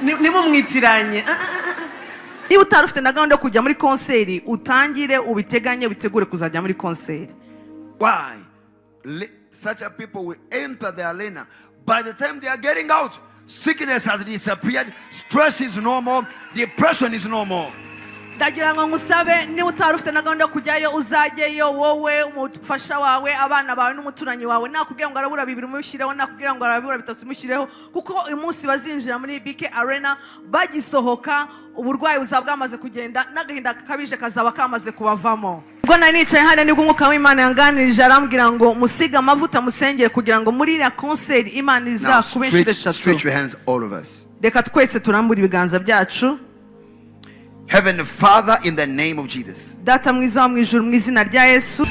nimumwitiranye. Niba utari ufite na gahunda yo kujya muri konseri utangire ubiteganye ubitegure kuzajya muri konseri. Why? Such a people will enter the arena. By the time they are getting out, sickness has disappeared, stress is no more, depression is no more. Ndagira ngo ngusabe niba utari ufite na gahunda yo kujyayo uzajyeyo wowe umufasha wawe abana bawe n'umuturanyi wawe nakubwira ngo arabura 2 mushireho nakubwira ngo arabura 3 mushireho kuko uyu munsi bazinjira muri BK Arena bagisohoka uburwayi buzabwamaze kugenda n'agahinda kakabije kazaba kamaze kubavamo. Ubwo nari nicaye hano nibwo umwuka w'Imana yanganirije arambwira ngo musiga amavuta musengere kugira ngo muri iriya concert Imana izakubeshire eshatu. Stretch your hands, all of us. Reka twese turambura ibiganza byacu. Heavenly Father, in the name of Jesus. Data mwiza wa mwijuru mu izina rya Yesu.